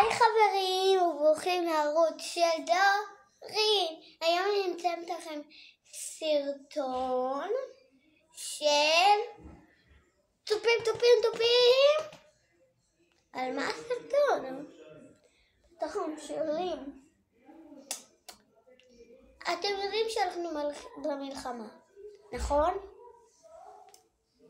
היי חברים וברוכים לערוץ של דורין. היום אני נמצאת לכם סרטון של תופים. על מה הסרטון? תכון שירים. אתם יודעים שאנחנו במלחמה, נכון?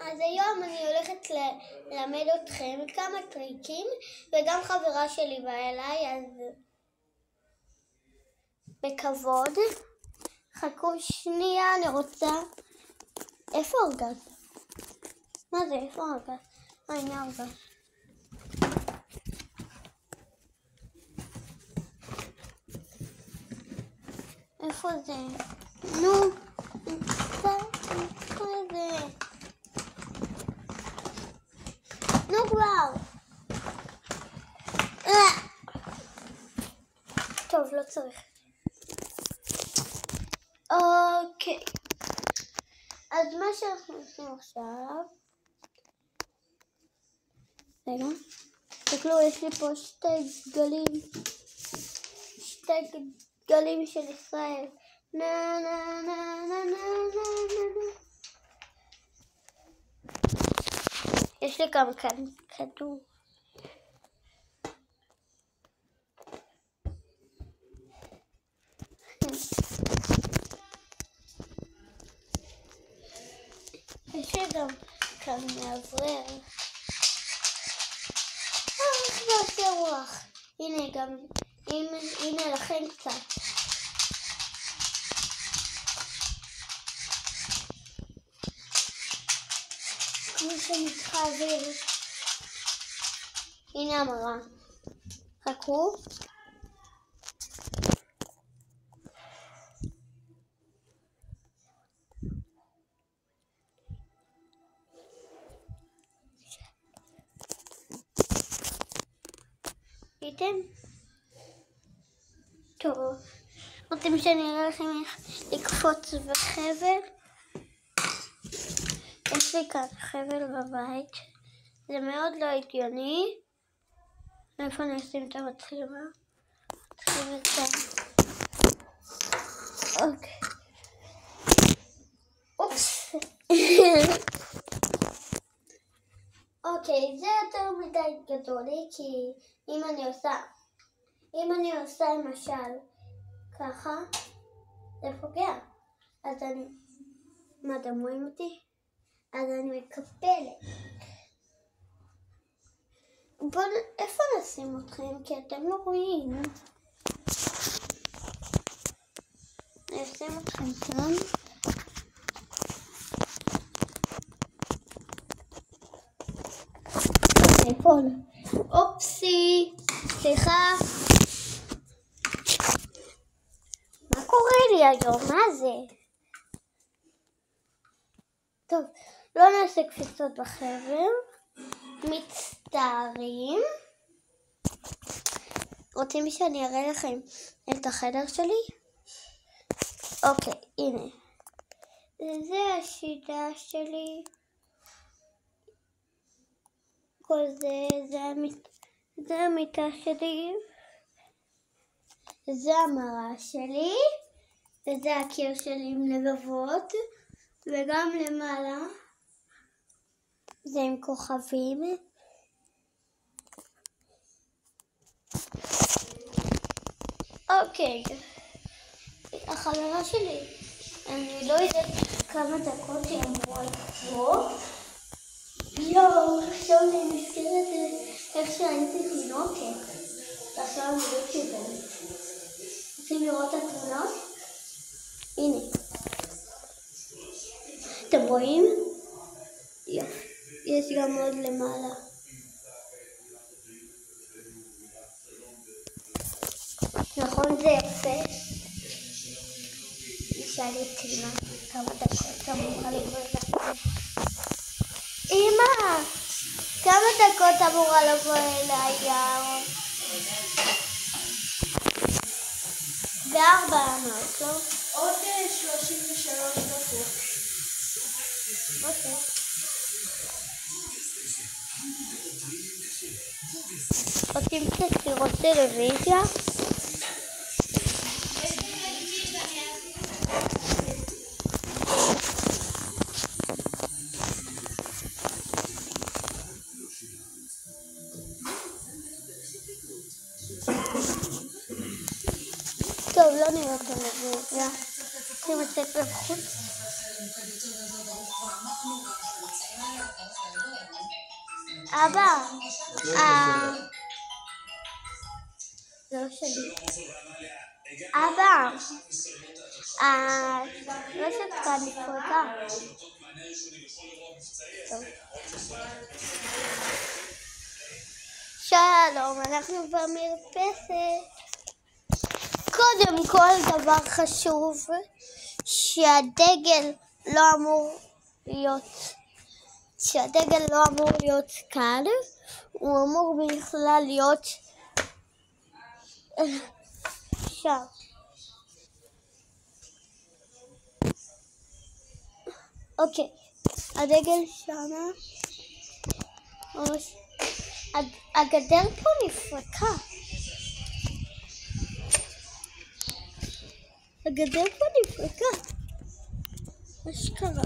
אז היום אני הולכת ללמד אתכם כמה טריקים, וגם חברה שלי באה אליי, אז בכבוד. חכו שנייה, אני רוצה... איפה ארגז? מה זה? איפה ארגז? הנה ארגז. איפה זה? נו, איפה זה? נו כבר. טוב, לא צריך. אוקיי. אז מה שאנחנו עושים עכשיו... רגע. תקלו, יש לי פה שתי גלים של ישראל. נה נה נה נה נה נה. יש לי גם כאן כדור. יש לי גם כאן מאוורר. כבר עושה רוח. הנה גם, הנה לכם קצת. כמו שמתחבר. הנה המראה. חכו. ראיתם? טוב. רוצים שאני אראה לכם איך לקפוץ בחבל? יש לי כאן חבל בבית. זה מאוד לא הגיוני. איפה אני אשים את המצלמה? נתחיל את זה. אוקיי. אופס. אוקיי, זה יותר מדי גדול לי, כי אם אני עושה למשל ככה, זה פוגע. אז אני... מה, אתם רואים אותי? אז אני מקפלת. איפה נשים אתכם? כי אתם לא רואים. אני אשים אתכם כאן. אפול. אופסי. סליחה. מה קורה לי היום? מה זה? טוב, לא נעשה קפיצות בחבר. מצטערים. רוצים שאני אראה לכם את החדר שלי? אוקיי, הנה. זה השידה שלי. כל זה המיטה שלי. זה המראה שלי. וזה הקיר שלי עם לבבות. וגם למעלה. זה עם כוכבים. אוקיי. החברה שלי, אני לא יודעת כמה דקות היא אמורה לחזור. עכשיו אני מזכירת איך שהייתי תינוקת. עכשיו אני לא קיבלת. רוצים לראות את התמונות? הנה. אתם רואים? יופי. יש גם עוד למעלה. נכון, זה יפה. נשאל לי תינה כמה דקות אמורה לבוא אליי. אמא, כמה דקות אמורה לבוא אליי? 4 אמרת, לא? עוד 33 דקות. אוקיי. רוצים קצת לראות טלוויזיה? טוב, לא נראה טלוויזיה. צריכים לצאת לחוץ. אבא, זה לא שלי. אבא, הרשת כאן נפרקה. שלום, אנחנו במרפסת. קודם כל דבר חשוב, שהדגל לא אמור להיות כאן, הוא אמור בכלל להיות שם. אוקיי, הדגל שמה, הגדר פה נפרקה. הגדר פה נפרקה. מה שקרה?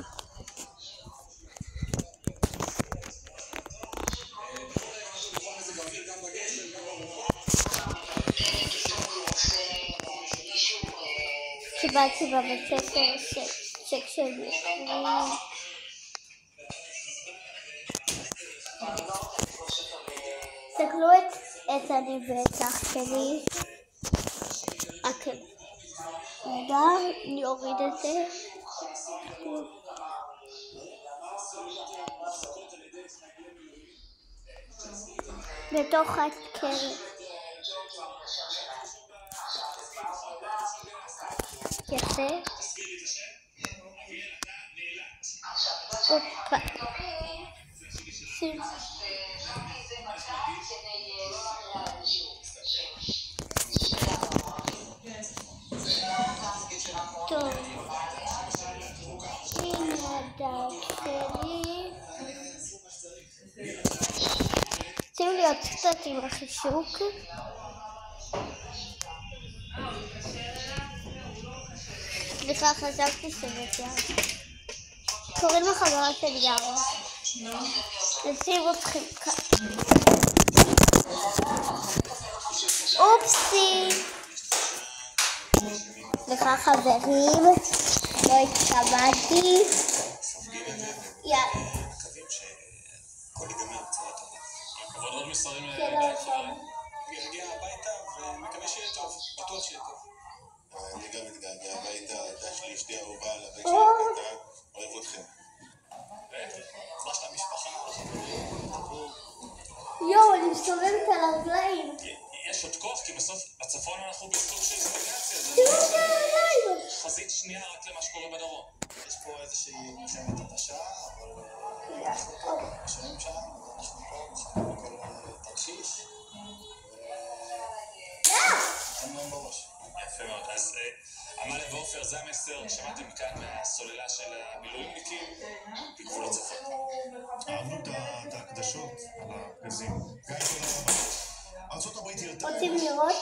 קיבלתי בבית ספר צ'ק שלי. תסתכלו את אני ואת אח שלי. רגע, אני אוריד את זה. בתוך הכלב. יפה. אופה. טוב. הנה הדף שלי. צריכים להיות קצת עם החישוק. סליחה, חשבתי שזה יארה. קוראים לחברה של יארה. נשים אתכם כאן. אופסי. סליחה חברים, לא התכוונתי. יאללה. הכל ייגמר בצורה טובה. אבל עוד מסרים יגיע הביתה ומקווה שיהיה טוב, בטוח שיהיה טוב. אני גם מתגעגע הביתה, יש לי אהובה לבן שלי הקטן, אוהב אתכם. מה של המשפחה, החברים, דברו. יואו, אני מסתובבת על הרגליים. יש עוד כוח, כי בסוף בצפון אנחנו בסוג של סטגנציה. תראו את הרגליים. חזית שנייה רק למה שקורה בדרום. יש פה איזושהי מלחמת התשה, אבל אנחנו פה, משלמים שם, אנחנו פה, מחכים לכל תרשיש. אני לא בראש. יפה מאוד. אז עמליה ועופר, זה המסר, שמעתם כאן מהסוללה של המילואימניקים בגבול הצפון. אהבנו את ההקדשות על הפגזים. גיא, תודה רבה. ארצות הברית הרתה... רוצים לראות?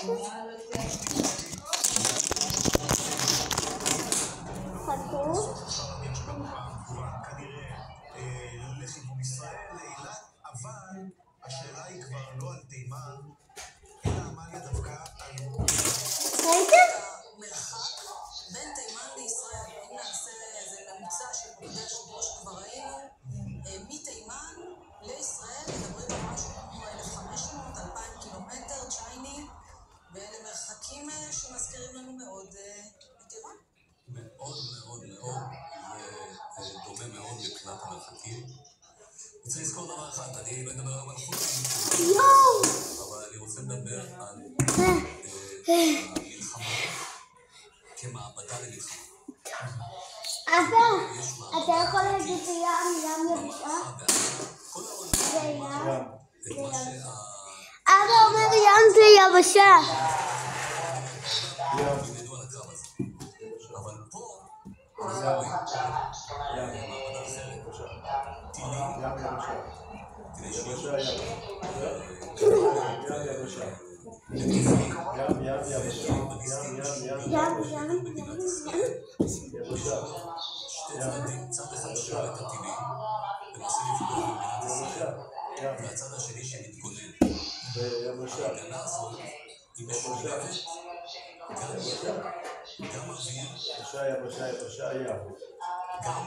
חכו. כנראה לכיוון ישראל, לאילת, אבל השאלה היא כבר לא על תימן, אלא עמליה דווקא על... ראיתם? מרחק בין תימן לישראל, אם נעשה איזה ממוצע של מוקדי השידור שכבר ראינו, מתימן לישראל מדברים על משהו כמו 1,500-2,000 קילומטר צ'ייני, ואלה מרחקים שמזכירים לנו מאוד את איראן. מאוד מאוד מאוד, דומה מאוד מבחינת המרחקים. צריך לזכור דבר אחד, אני לא אדבר היום על חוקים, אבל אני רוצה לדבר על המלחמה כמעבדה למלחמה. אבא, אתה יכול להגיד לי ים יבשה? זה ים. אבא אומר ים זה יבשה. ילמדו על הקרב הזה. אבל פה, אנחנו רואים מעבדה אחרת. טילים, טילי שיוט, שתי צדדים, צד אחד שר את הטילים ומנסה לפגוע במדינת ישראל, והצד השני שמתגונן. ההגנה הזאת היא משולבת גם אוויר, גם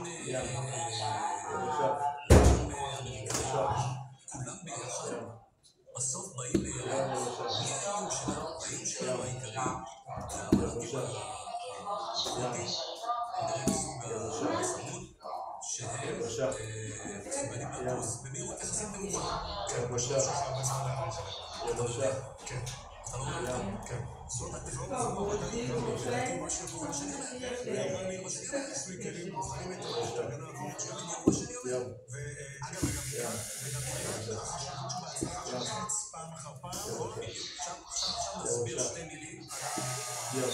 כולם ביחד. בסוף באים ליראה, מי האיום שלנו? האיום שלנו העיקרי והמלטים החודים, נראה מסוג הסמוד, שהם מסוגלים לטוס במהירות יחסית נמוכה. כן, בשביל שחר בצד להעריך עליהם. כן. אתה לא רואה? כן. זאת הטכנולוגיה המדעית, ולדעתי מה שקורה שאני אומר, אני מה שאני אומר, יש לי כלים מוכנים את ההגנה האווירית שלנו, מה שאני אומר. ואגב, וגם החשיבות שבהצלחה של החץ פעם אחר פעם, עכשיו נסביר שתי מילים על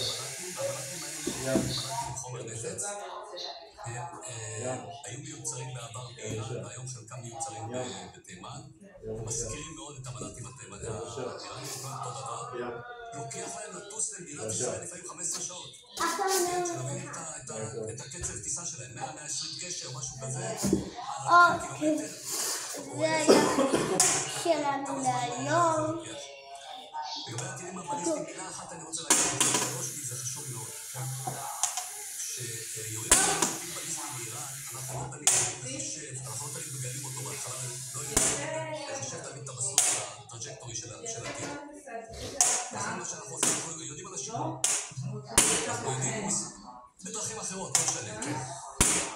הבלטים האלה, חומר נפץ. היו מיוצרים בעבר באיראן, והיום חלקם מיוצרים בתימן. מזכירים מאוד את הבלטים התימניים, איראנים אותו דבר. לוקח להם לטוס למדינת ישראל לפעמים 15 שעות. שנבין את הקצב טיסה שלהם, 100-120 קשר, משהו כזה. אוקיי, זה היה שלנו להיום. לגבי הטילים הבליסטיים, מילה אחת אני רוצה להגיד, כי זה חשוב מאוד. כשיורים טילים בליסטיים באיראן, אנחנו לא תמיד לחשב, אנחנו לא תמיד מגלים אותו בהתחלה, לא יודעים לחשב תמיד את המסלול הטראג'קטורי של הטיל. לכן מה שאנחנו עושים, אנחנו יודעים על השיעור. אנחנו יודעים בדרכים אחרות, לא משנה.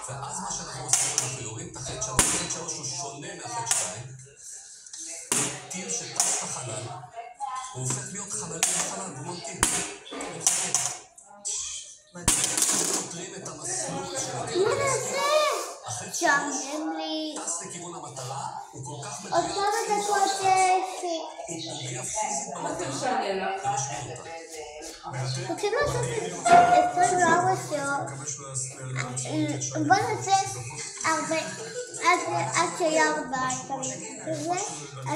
ואז מה שאנחנו עושים, אנחנו יורים את החץ 3, החץ 3 הוא שונה מהחץ 2. טיל שטס בחלל, הוא הופך להיות חללי בחלל, והוא ממתין. הוא מחכה. אנחנו פותרים את המסלול של הטיל. מה נעשה? שעמם לי. טס לכיוון המטרה, הוא כל כך מדויק. עכשיו אתה כותב. הוא פוגע פיזית במטרה, ומשמיד אותה. רוצים לעשות 24 שעות. בוא נעשה עד שיהיה 4.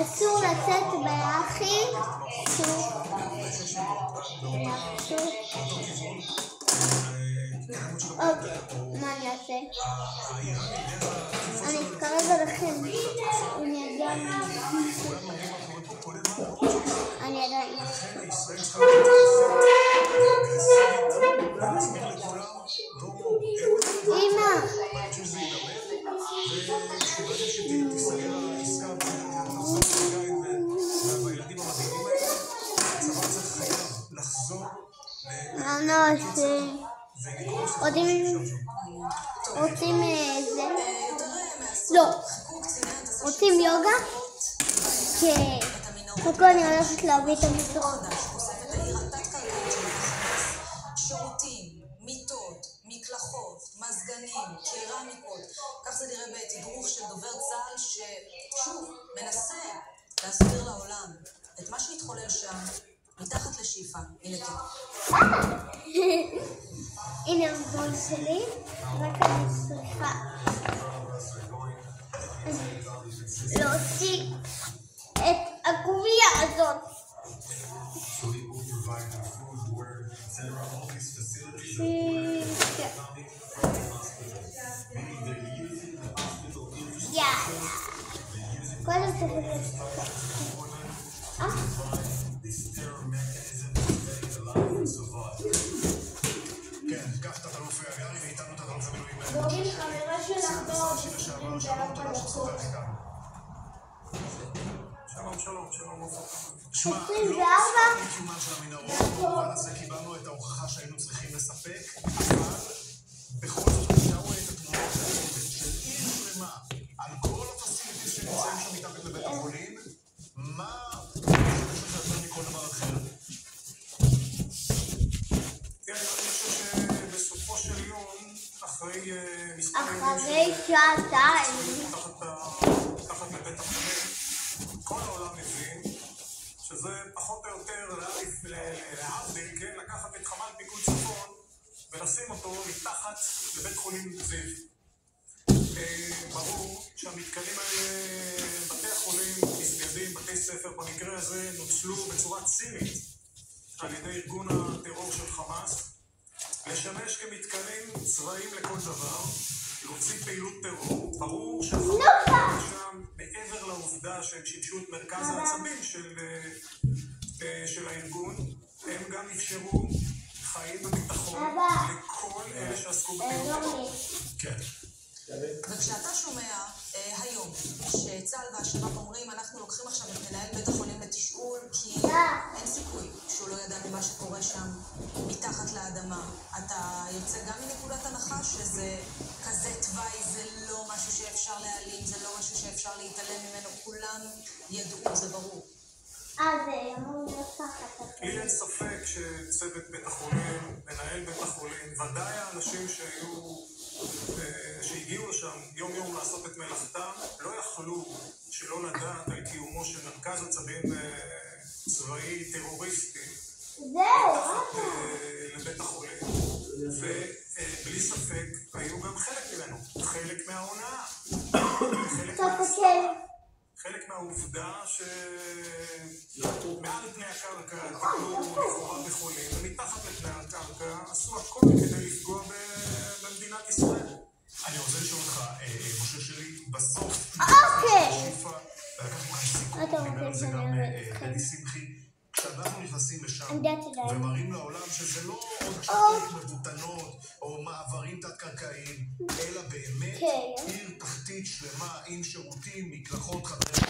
אסור לצאת באחים. מה אני אעשה? אני כרגע לכם. אני עדיין. אמא. מה נעשה? רוצים זה? לא. רוצים יוגה? כן. וכל אני הולכת להביא את המסרון. שירותים, מיטות, מקלחות, מזגנים, קרמיקות. כך זה נראה בתדרוך של דובר צה"ל ששוב מנסה להסביר לעולם את מה שהתחולל שם מתחת לשאיפה. הנה כן. הנה הגול שלי, רק אני צריכה להוציא את הגומיה הזאת. יאללה. קודם כן, קח את התלוף הגרי ואיתנו את התלוף המילואים. דורי, חברה שלך באופן. שלום. שמע, 24? לא קיומן של המנהרות, במובן הזה קיבלנו את ההוכחה שהיינו צריכים לספק, אבל בכל זאת נשארו את התמונות של עיר שלמה על כל הפסיליטיז שנמצאים שם מתחת לבית החולים. מה חושב יותר מכל דבר אחר? כן, אני חושב שבסופו של יום, אחרי מספר אחרי שעתיים. תחת לבית החולים, כל העולם מבין שזה פחות או יותר להבדיל, כן? לקחת את חמ"ל פיקוד צפון ולשים אותו מתחת לבית חולים זיו. ברור שהמתקנים האלה, בתי החולים, מסגדים, בתי ספר, במקרה הזה נוצלו בצורה צינית על ידי ארגון הטרור של חמאס, לשמש כמתקנים צבאיים לכל דבר, להוציא פעילות טרור. ברור שהחמאס שם, מעבר לעובדה שהם שימשו את מרכז העצבים של הארגון, הם גם אפשרו חיים וביטחון לכל אלה שעסקו בפעילות טרור. כן. וכשאתה שומע היום שצה"ל והשב"כ אומרים אנחנו לוקחים עכשיו את מנהל בית החולים לתשאול כי אין סיכוי שהוא לא ידע ממה שקורה שם מתחת לאדמה, אתה יוצא גם מנקודת הנחה שזה כזה תוואי, זה לא משהו שאפשר להעלים, זה לא משהו שאפשר להתעלם ממנו, כולם ידעו, זה ברור. זה אמור להיות ככה. לי אין ספק שצוות בית החולים, מנהל בית החולים, ודאי האנשים שהגיעו לשם יום יום לעשות את מלאכתם, לא יכלו שלא לדעת על קיומו של מרכז עצבים צבאי טרוריסטי מתחת לבית החולים, ובלי ספק היו גם חלק ממנו, חלק מההונאה, חלק מהעובדה שמעל פני הקרקע טיפלו לכאורה בחולים, ומתחת לפני הקרקע עשו הכל כדי לפגוע במדינת ישראל. אני רוצה לשאול אותך, משה שלי, בסוף, שיפה, לקח לך סיכום, דיבר על זה גם דדי שמחי, כשאנחנו נכנסים לשם ומראים לעולם שזה לא עוד שטות מבוטנות או מעברים תת-קרקעיים, אלא באמת עיר תחתית שלמה עם שירותים, מקלחות, חדרי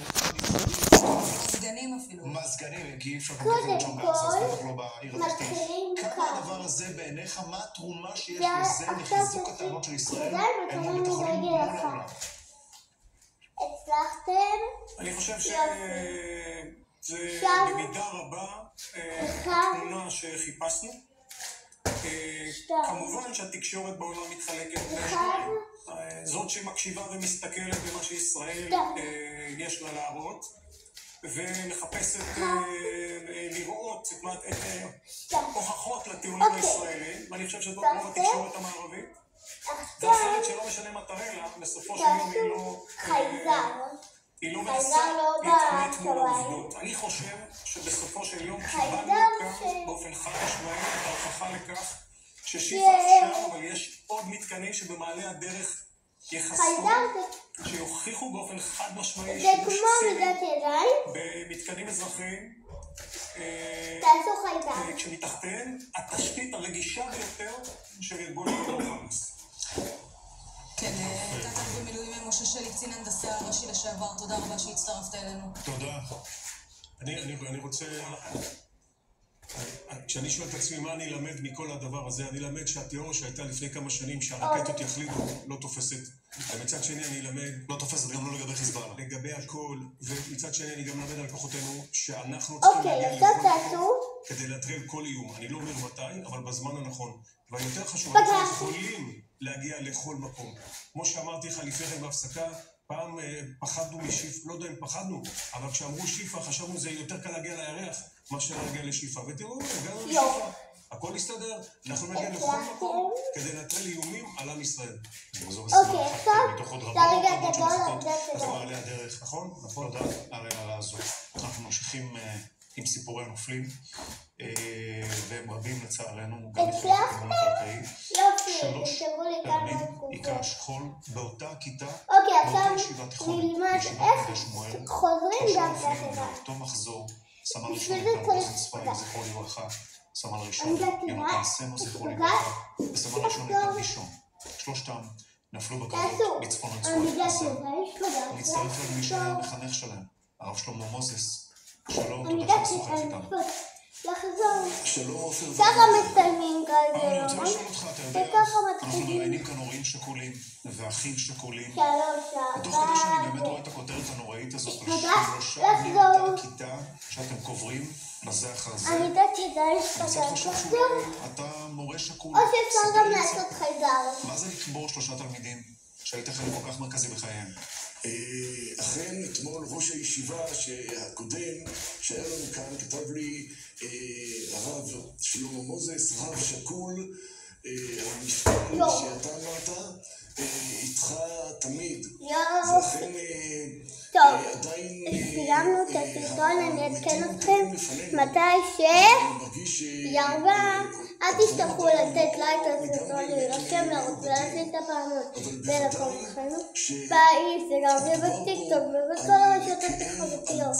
מזגנים אפילו. מזגנים, כי אי אפשר לקנות שם בארצות, בטח לא בעיר התחתית. כמה הדבר הזה בעיניך, מה התרומה שיש לזה לחיזוק הטענות של ישראל אל מול בית החולים מול העולם? הצלחתם? אני חושב זה במידה רבה תמונה שחיפשנו. כמובן שהתקשורת בעולם מתחלקת לשניים. זאת שמקשיבה ומסתכלת במה שישראל יש לה להראות, ומחפשת לראות את הוכחות לטיעונים הישראלים, ואני חושב שזאת רוב התקשורת המערבית. ואחרת שלא משנה מה תראה לה, בסופו של יום היא לא מנסה להתעמת מול העובדות. אני חושב שבסופו של יום קיבלנו כאן באופן חד משמעי את ההוכחה לכך ששיפה אפשר, אבל יש עוד מתקנים שבמעלה הדרך יחסו, שיוכיחו באופן חד משמעי שימוש במתקנים אזרחיים כשמתחתיהם התשתית הרגישה ביותר של ארגון הטרור חמאס. כן, תת-אלוף במילואים משה שלי, קצין הנדסה הראשי לשעבר, תודה רבה שהצטרפת אלינו. תודה. אני רוצה... כשאני שואל את עצמי מה אני אלמד מכל הדבר הזה, אני אלמד שהתיאוריה שהייתה לפני כמה שנים שהרקטות יחליטו לא תופסת. ומצד שני אני אלמד... לא תופסת גם לא לגבי חיזבאללה. לגבי הכל, ומצד שני אני גם אלמד על כוחותינו שאנחנו צריכים להגיע לכל מקום כדי לנטרל כל איום. אני לא אומר מתי, אבל בזמן הנכון. והיותר חשוב, אנחנו יכולים להגיע לכל מקום. כמו שאמרתי לך לפני כן בהפסקה, פעם פחדנו משיפה, לא יודע אם פחדנו, אבל כשאמרו שיפה חשבנו זה יותר קל להגיע לירח מאשר להגיע לשיפה. ותראו, הגענו לשיפה, הכל יסתדר, אנחנו נגיע לכל מקום כדי לנטרל איומים על עם ישראל. וזו משימה אחת מתוך עוד רבות שמחכות במעלה הדרך, נכון? נכון, תודה על ההערה הזו. אנחנו ממשיכים עם סיפורי הנופלים, והם רבים לצערנו, גם לפני הכיוון הקרקעי. 3 פעמים עיקר השכול באותה כיתה, באותה ישיבה תיכונית, ישיבת נווה שמואל, 3 נופלים באותו מחזור, סמל ראשון יונתן צפאי, זכרו לברכה, סמל ראשון יונתן סמו, זכרו לברכה, וסמל ראשון יונתן ראשון. 3 נפלו בקרבות בצפון רצועת עזה. מצטרף אל מי שהיה המחנך שלהם, הרב שלמה מוזס. שלום, תודה ששוחח איתנו. שלום, עופר. ככה מסתיימים כזה. אני רוצה לשאול אותך, אתה יודע, אנחנו מראיינים כאן הורים שכולים ואחים שכולים. תוך כדי שאני באמת רואה את הכותרת הנוראית הזאת, שלושה מאותה כיתה שאתם קוברים בזה אחר זה. אני יודעת שזה אני קצת חושב שאולי אתה מורה שקול. או שאפשר גם לעשות חייזר. מה זה לקבור 3 תלמידים שהיית חלק כל כך מרכזי בחייהם? אכן, אתמול ראש הישיבה הקודם שהיה לנו כאן כתב לי הרב שלמה מוזס, רב שקול, המספר שאתה אמרת, איתך תמיד. יופי. טוב, סיימנו את הסרטון, אני אעדכן אתכם מתי שירבה. אל תשכחו לתת לייק לסרטון, להירשם, לרוצה לעשות את הפעמות ולעקוב אחרינו באינסטגרם ובטיקטוק ובכל הרשתות החברתיות.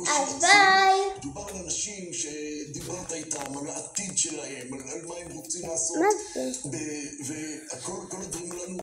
אז ביי. דובר על אנשים שדיברת איתם, על העתיד שלהם, על מה הם רוצים לעשות, וכל הדברים לנו